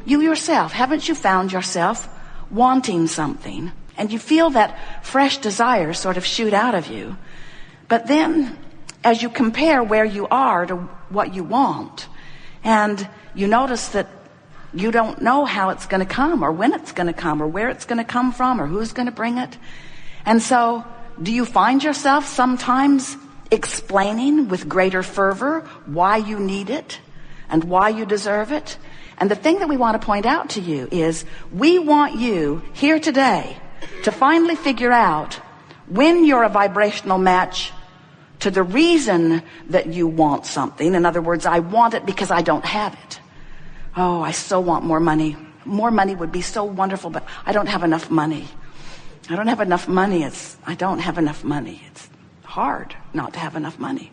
you yourself, haven't you found yourself wanting something? And you feel that fresh desire sort of shoot out of you. But then, as you compare where you are to what you want, and you notice that you don't know how it's going to come, or when it's going to come, or where it's going to come from, or who's going to bring it. And so, do you find yourself sometimes explaining with greater fervor why you need it and why you deserve it? And the thing that we want to point out to you is, we want you here today to finally figure out when you're a vibrational match to the reason that you want something. In other words, I want it because I don't have it. Oh, I so want more money. More money would be so wonderful, but I don't have enough money. I don't have enough money. I don't have enough money. It's hard not to have enough money.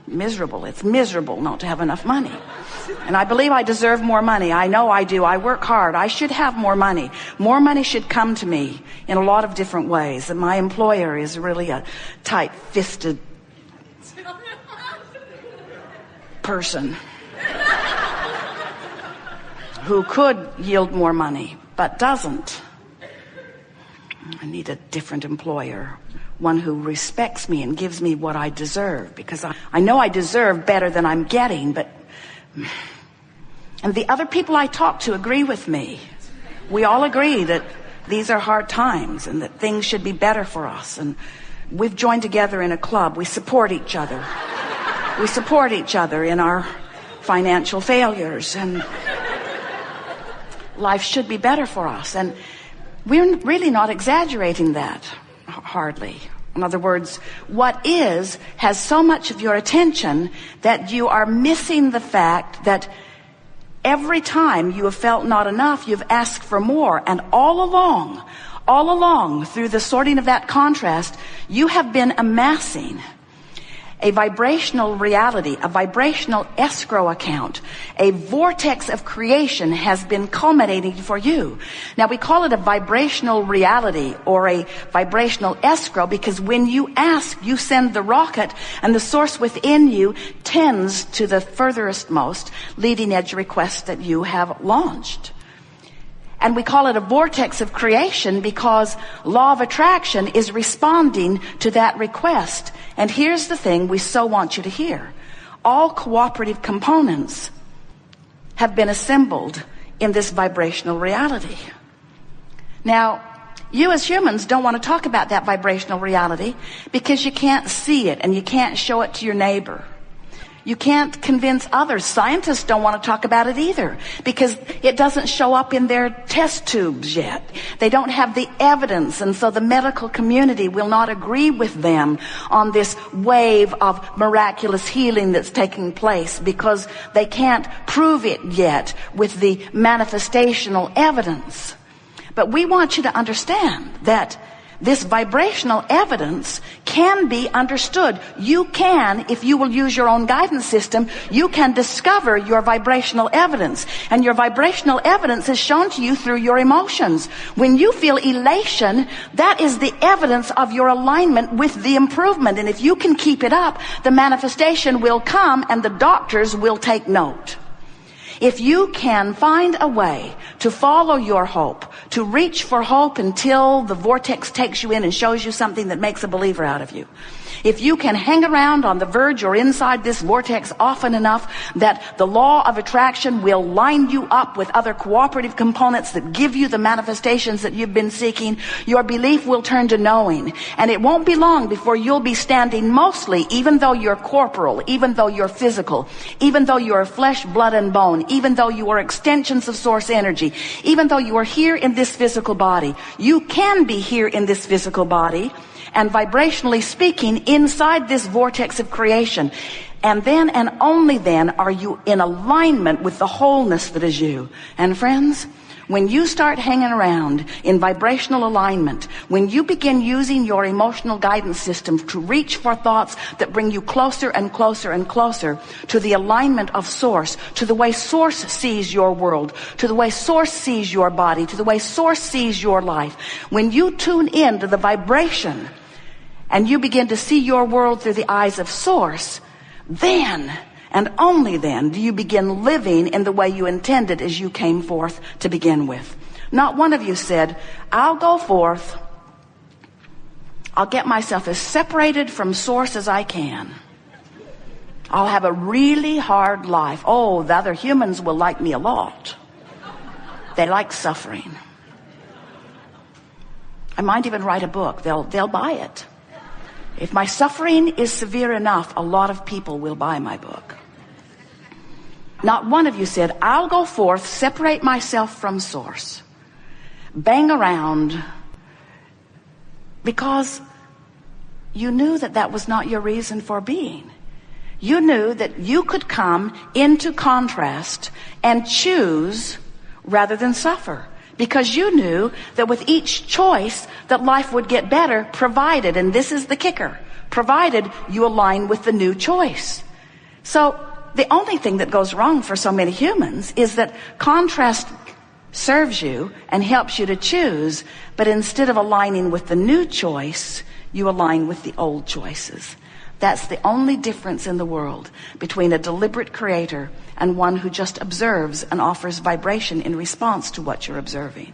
Miserable. It's miserable not to have enough money. And I believe I deserve more money. I know I do. I work hard. I should have more money. More money should come to me in a lot of different ways. And my employer is really a tight-fisted person who could yield more money, but doesn't. I need a different employer. One who respects me and gives me what I deserve, because I know I deserve better than I'm getting, and the other people I talk to agree with me. We all agree that these are hard times and that things should be better for us, and we've joined together in a club. We support each other. We support each other in our financial failures, and life should be better for us. And we're really not exaggerating that, hardly. In other words, what is has so much of your attention that you are missing the fact that every time you have felt not enough, you've asked for more. And all along, through the sorting of that contrast, you have been amassing a vibrational reality, a vibrational escrow account. A vortex of creation has been culminating for you. Now, we call it a vibrational reality or a vibrational escrow because when you ask, you send the rocket, and the source within you tends to the furthest most leading edge request that you have launched. And we call it a vortex of creation because law of attraction is responding to that request. And here's the thing we so want you to hear. All cooperative components have been assembled in this vibrational reality. Now, you as humans don't want to talk about that vibrational reality because you can't see it and you can't show it to your neighbor. You can't convince others. Scientists don't want to talk about it either because it doesn't show up in their test tubes yet. They don't have the evidence, and so the medical community will not agree with them on this wave of miraculous healing that's taking place because they can't prove it yet with the manifestational evidence. But we want you to understand that this vibrational evidence can be understood. You can, if you will use your own guidance system, you can discover your vibrational evidence. And your vibrational evidence is shown to you through your emotions. When you feel elation, that is the evidence of your alignment with the improvement. And if you can keep it up, the manifestation will come and the doctors will take note. If you can find a way to follow your hope, to reach for hope until the vortex takes you in and shows you something that makes a believer out of you. If you can hang around on the verge or inside this vortex often enough that the law of attraction will line you up with other cooperative components that give you the manifestations that you've been seeking, your belief will turn to knowing. And it won't be long before you'll be standing mostly, even though you're corporal, even though you're physical, even though you are flesh, blood, and bone, even though you are extensions of source energy, even though you are here in this physical body, you can be here in this physical body and vibrationally speaking inside this vortex of creation. And then and only then are you in alignment with the wholeness that is you. And friends, when you start hanging around in vibrational alignment, when you begin using your emotional guidance system to reach for thoughts that bring you closer and closer and closer to the alignment of source, to the way source sees your world, to the way source sees your body, to the way source sees your life, when you tune in to the vibration and you begin to see your world through the eyes of source, then And only then do you begin living in the way you intended as you came forth to begin with. Not one of you said, I'll go forth, I'll get myself as separated from source as I can. I'll have a really hard life. Oh, the other humans will like me a lot. They like suffering. I might even write a book. They'll buy it. If my suffering is severe enough, a lot of people will buy my book. Not one of you said, I'll go forth, separate myself from source, bang around, because you knew that that was not your reason for being. You knew that you could come into contrast and choose rather than suffer, because you knew that with each choice that life would get better, provided, and this is the kicker, provided you align with the new choice. So the only thing that goes wrong for so many humans is that contrast serves you and helps you to choose, but instead of aligning with the new choice, you align with the old choices. That's the only difference in the world between a deliberate creator and one who just observes and offers vibration in response to what you're observing.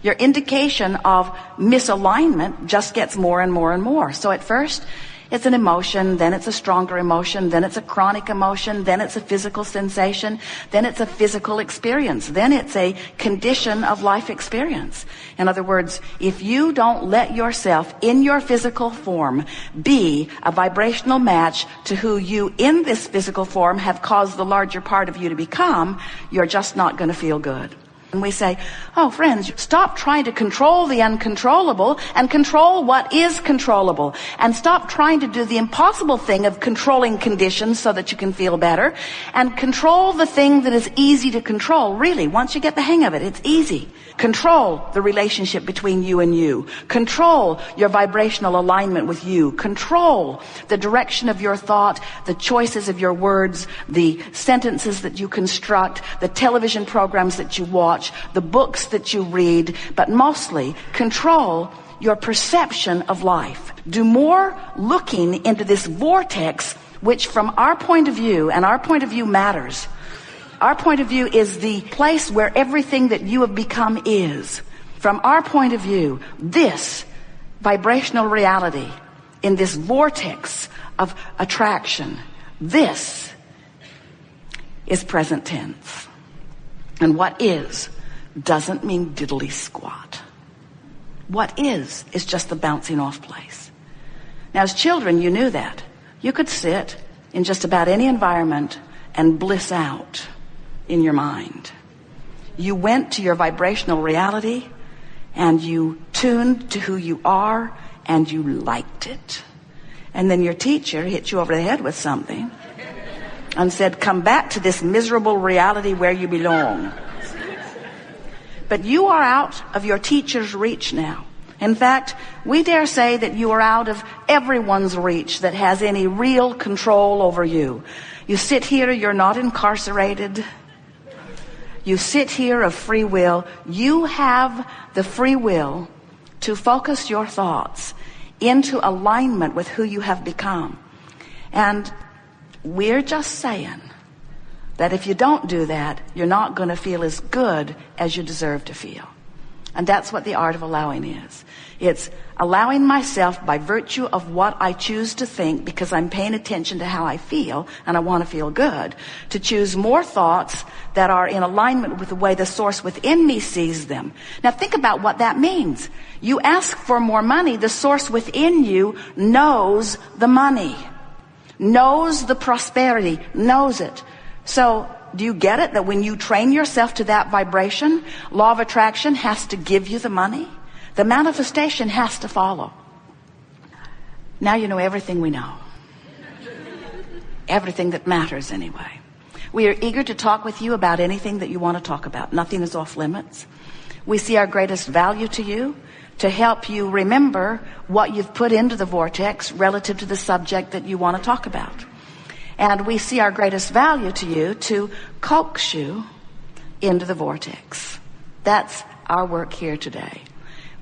Your indication of misalignment just gets more and more and more. So at first, it's an emotion, then it's a stronger emotion, then it's a chronic emotion, then it's a physical sensation, then it's a physical experience, then it's a condition of life experience. In other words, if you don't let yourself in your physical form be a vibrational match to who you in this physical form have caused the larger part of you to become, you're just not going to feel good. And we say, oh, friends, stop trying to control the uncontrollable and control what is controllable. And stop trying to do the impossible thing of controlling conditions so that you can feel better. And control the thing that is easy to control. Really, once you get the hang of it, it's easy. Control the relationship between you and you. Control your vibrational alignment with you. Control the direction of your thought, the choices of your words, the sentences that you construct, the television programs that you watch, the books that you read, but mostly control your perception of life. Do more looking into this vortex, which from our point of view, and our point of view matters. Our point of view is the place where everything that you have become is. From our point of view, this vibrational reality in this vortex of attraction, this is present tense. And what is doesn't mean diddly squat. What is just the bouncing off place. Now, as children, you knew that. You could sit in just about any environment and bliss out in your mind. You went to your vibrational reality and you tuned to who you are and you liked it. And then your teacher hit you over the head with something and said, come back to this miserable reality where you belong. But you are out of your teacher's reach now. In fact, we dare say that you are out of everyone's reach that has any real control over you. You sit here, you're not incarcerated. You sit here of free will. You have the free will to focus your thoughts into alignment with who you have become. And we're just saying that if you don't do that, you're not going to feel as good as you deserve to feel. And that's what the art of allowing is. It's allowing myself by virtue of what I choose to think, because I'm paying attention to how I feel and I want to feel good, to choose more thoughts that are in alignment with the way the source within me sees them. Now think about what that means. You ask for more money, the source within you knows the money, knows the prosperity, knows it. So do you get it that when you train yourself to that vibration, law of attraction has to give you the money? The manifestation has to follow. Now you know everything we know. Everything that matters anyway. We are eager to talk with you about anything that you want to talk about. Nothing is off limits. We see our greatest value to you to help you remember what you've put into the vortex relative to the subject that you want to talk about. And we see our greatest value to you to coax you into the vortex. That's our work here today.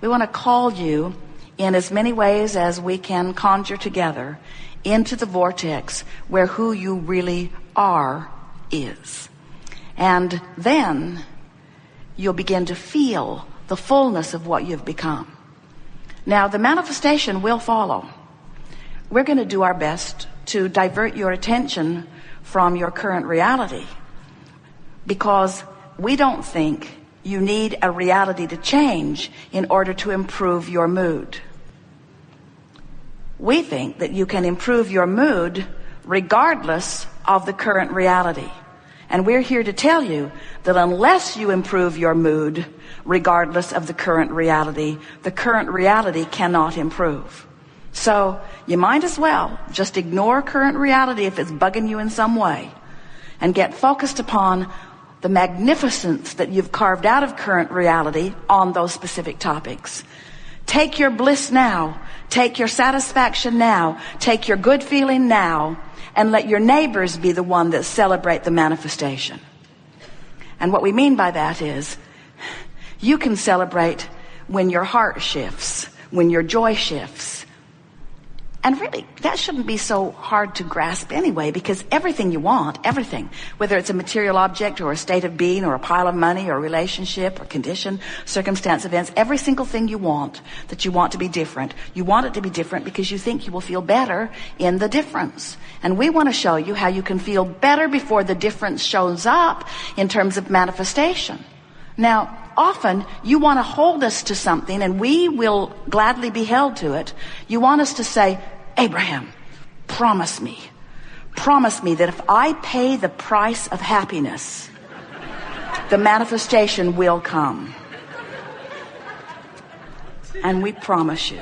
We want to call you in as many ways as we can conjure together into the vortex where who you really are is. And then you'll begin to feel the fullness of what you've become. Now, the manifestation will follow. We're going to do our best to divert your attention from your current reality, because we don't think you need a reality to change in order to improve your mood. We think that you can improve your mood regardless of the current reality. And we're here to tell you that unless you improve your mood regardless of the current reality cannot improve. So you might as well just ignore current reality if it's bugging you in some way, and get focused upon the magnificence that you've carved out of current reality on those specific topics. Take your bliss now, take your satisfaction now, take your good feeling now, and let your neighbors be the one that celebrate the manifestation. And what we mean by that is, you can celebrate when your heart shifts, when your joy shifts. And really, that shouldn't be so hard to grasp anyway, because everything you want, everything, whether it's a material object or a state of being or a pile of money or a relationship or condition, circumstance, events, every single thing you want that you want to be different, you want it to be different because you think you will feel better in the difference. And we want to show you how you can feel better before the difference shows up in terms of manifestation. Now, often you want to hold us to something, and we will gladly be held to it. You want us to say, Abraham, promise me that if I pay the price of happiness, the manifestation will come. And we promise you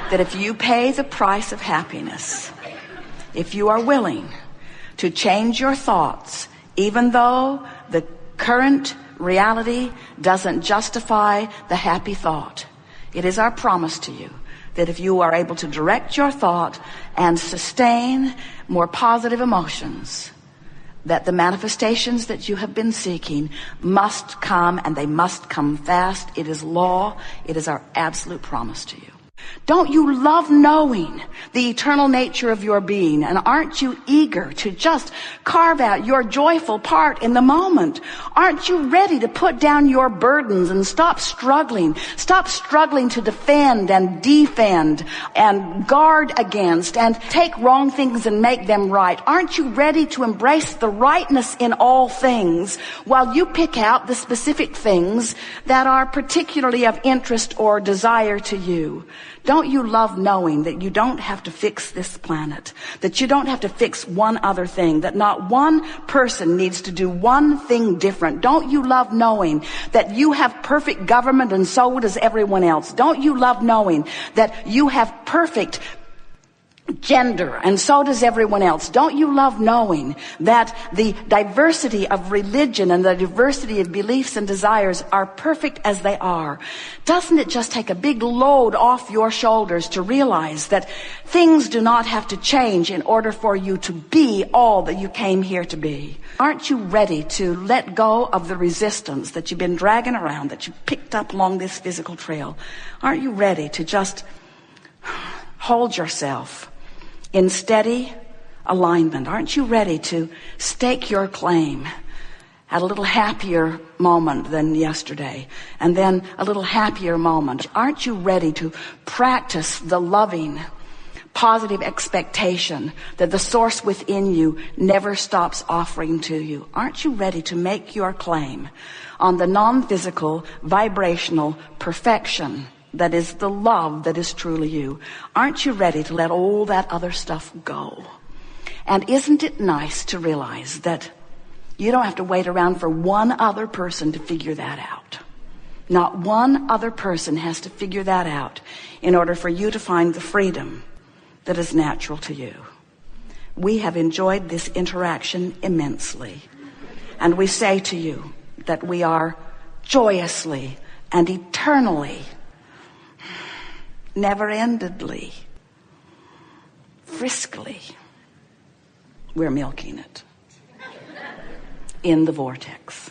that if you pay the price of happiness, if you are willing to change your thoughts, even though the current reality doesn't justify the happy thought, it is our promise to you that if you are able to direct your thought and sustain more positive emotions, that the manifestations that you have been seeking must come, and they must come fast. It is law. It is our absolute promise to you. Don't you love knowing the eternal nature of your being? And aren't you eager to just carve out your joyful part in the moment? Aren't you ready to put down your burdens and stop struggling to defend and defend and guard against and take wrong things and make them right? Aren't you ready to embrace the rightness in all things while you pick out the specific things that are particularly of interest or desire to you? Don't you love knowing that you don't have to fix this planet, that you don't have to fix one other thing, that not one person needs to do one thing different? Don't you love knowing that you have perfect government and so does everyone else? Don't you love knowing that you have perfect gender and so does everyone else? Don't you love knowing that the diversity of religion and the diversity of beliefs and desires are perfect as they are? Doesn't it just take a big load off your shoulders to realize that things do not have to change in order for you to be all that you came here to be? Aren't you ready to let go of the resistance that you've been dragging around, that you picked up along this physical trail? Aren't you ready to just hold yourself in steady alignment? Aren't you ready to stake your claim at a little happier moment than yesterday, and then a little happier moment? Aren't you ready to practice the loving, positive expectation that the source within you never stops offering to you? Aren't you ready to make your claim on the non-physical, vibrational perfection that is the love that is truly you? Aren't you ready to let all that other stuff go? And isn't it nice to realize that you don't have to wait around for one other person to figure that out? Not one other person has to figure that out in order for you to find the freedom that is natural to you. We have enjoyed this interaction immensely, and we say to you that we are joyously and eternally, never-endedly, friskily, we're milking it in the vortex.